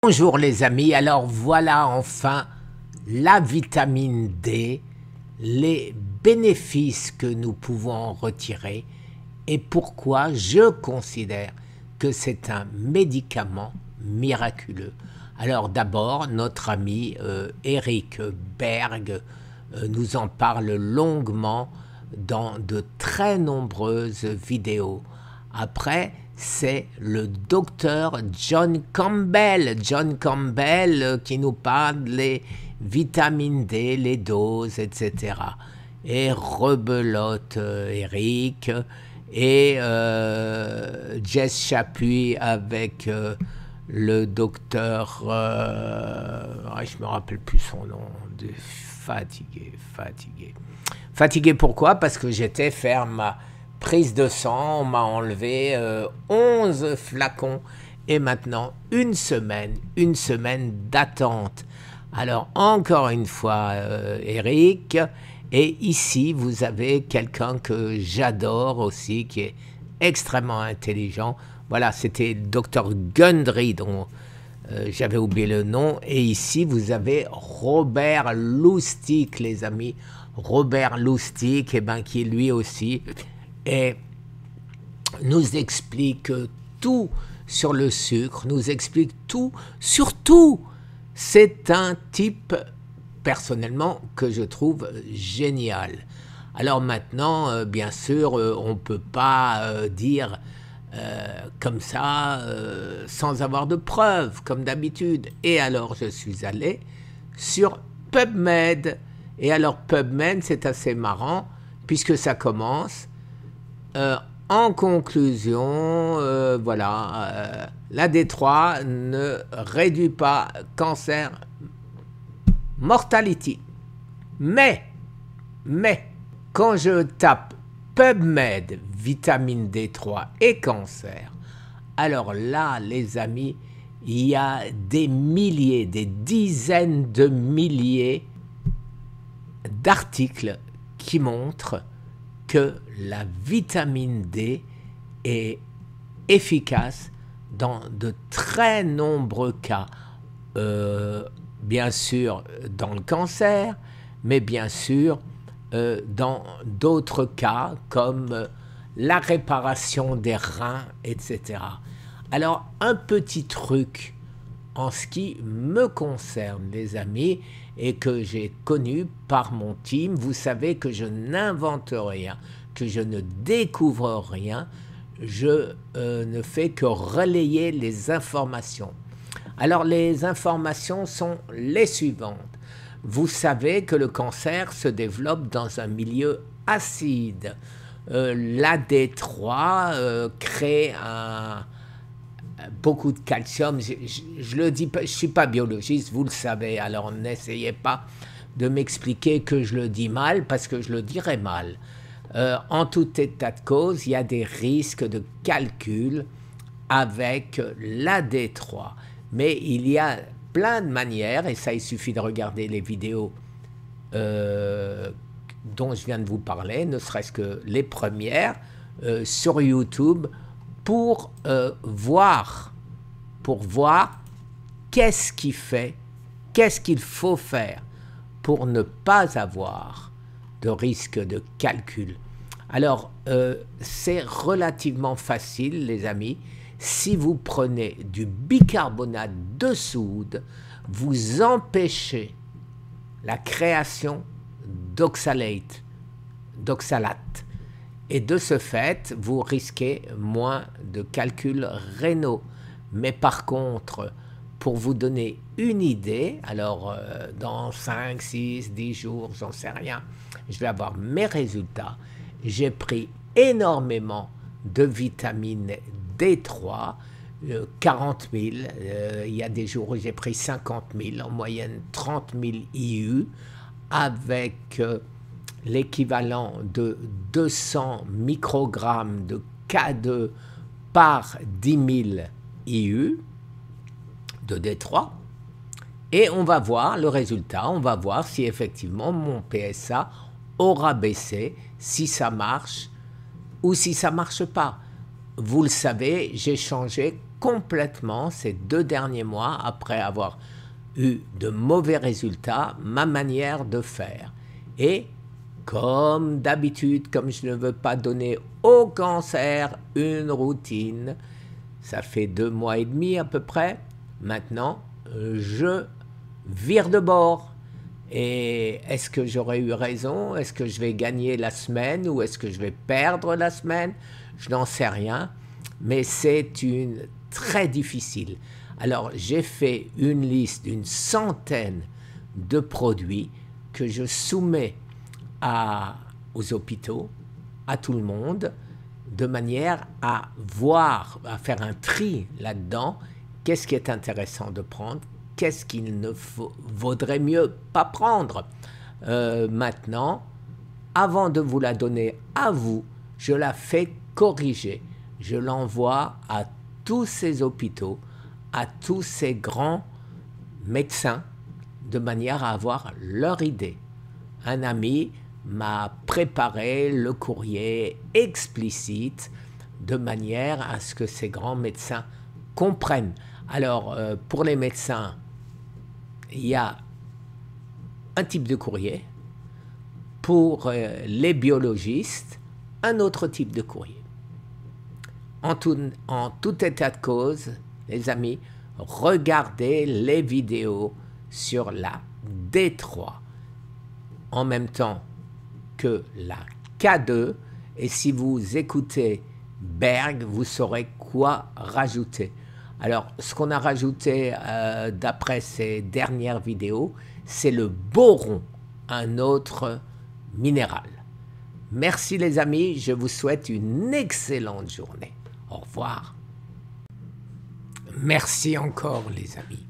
Bonjour les amis, alors voilà enfin la vitamine D, les bénéfices que nous pouvons en retirer et pourquoi je considère que c'est un médicament miraculeux. Alors d'abord, notre ami Eric Berg nous en parle longuement dans de très nombreuses vidéos. Après, c'est le docteur John Campbell qui nous parle des vitamines D, les doses, etc. Et rebelote Eric et Jess Chapuis avec le docteur, je me rappelle plus son nom, fatigué pourquoi? Parce que j'étais faire ma prise de sang, on m'a enlevé 11 flacons et maintenant une semaine d'attente. Alors encore une fois Eric, et ici vous avez quelqu'un que j'adore aussi qui est extrêmement intelligent. Voilà, c'était le docteur Gundry dont j'avais oublié le nom, et ici vous avez Robert Lustig les amis, Robert Lustig qui lui aussi et nous explique tout sur le sucre, nous explique tout, surtout, c'est un type, personnellement, que je trouve génial. Alors maintenant, bien sûr, on ne peut pas dire comme ça, sans avoir de preuves, comme d'habitude. Et alors, je suis allé sur PubMed. Et alors, PubMed, c'est assez marrant, puisque ça commence... en conclusion, voilà, la D3 ne réduit pas cancer mortality. Mais, quand je tape PubMed, vitamine D3 et cancer, alors là, les amis, il y a des milliers, des dizaines de milliers d'articles qui montrent que la vitamine D est efficace dans de très nombreux cas, bien sûr dans le cancer, mais bien sûr dans d'autres cas comme la réparation des reins, etc. Alors un petit truc en ce qui me concerne les amis, et que j'ai connu par mon team, vous savez que je n'invente rien, que je ne découvre rien, je ne fais que relayer les informations. Alors les informations sont les suivantes. Vous savez que le cancer se développe dans un milieu acide. L'AD3 crée beaucoup de calcium, je le dis pas, je suis pas biologiste, vous le savez, alors n'essayez pas de m'expliquer que je le dis mal, parce que je le dirai mal. En tout état de cause, il y a des risques de calcul avec l'AD3, mais il y a plein de manières, et ça il suffit de regarder les vidéos dont je viens de vous parler, ne serait-ce que les premières sur YouTube, pour voir qu'est-ce qu'il faut faire pour ne pas avoir de risque de calcul. Alors, c'est relativement facile, les amis. Si vous prenez du bicarbonate de soude, vous empêchez la création d'oxalate. Et de ce fait, vous risquez moins de calculs rénaux. Mais par contre, pour vous donner une idée, alors dans 5, 6, 10 jours, j'en sais rien, je vais avoir mes résultats. J'ai pris énormément de vitamine D3, 40 000, il y a des jours où j'ai pris 50 000, en moyenne 30 000 IU, avec... l'équivalent de 200 microgrammes de K2 par 10 000 IU de D3. Et on va voir le résultat, on va voir si effectivement mon PSA aura baissé, si ça marche ou si ça ne marche pas. Vous le savez, j'ai changé complètement ces 2 derniers mois, après avoir eu de mauvais résultats, ma manière de faire. Et comme d'habitude, comme je ne veux pas donner au cancer une routine, ça fait 2 mois et demi à peu près, maintenant je vire de bord. Et est-ce que j'aurais eu raison? Est-ce que je vais gagner la semaine ou est-ce que je vais perdre la semaine? Je n'en sais rien, mais c'est très difficile. Alors j'ai fait une liste d'une centaine de produits que je soumets aux hôpitaux, à tout le monde, de manière à voir, à faire un tri là-dedans, qu'est-ce qui est intéressant de prendre, qu'est-ce qu'il ne vaudrait mieux pas prendre. Maintenant, avant de vous la donner à vous, je la fais corriger. Je l'envoie à tous ces hôpitaux, à tous ces grands médecins, de manière à avoir leur idée. Un ami m'a préparé le courrier explicite de manière à ce que ces grands médecins comprennent. Alors, pour les médecins, il y a un type de courrier. Pour les biologistes, un autre type de courrier. En tout état de cause, les amis, regardez les vidéos sur la D3 en même temps que la K2, et si vous écoutez Berg, vous saurez quoi rajouter. Alors, ce qu'on a rajouté d'après ces dernières vidéos, c'est le boron, un autre minéral. Merci les amis, je vous souhaite une excellente journée. Au revoir. Merci encore les amis.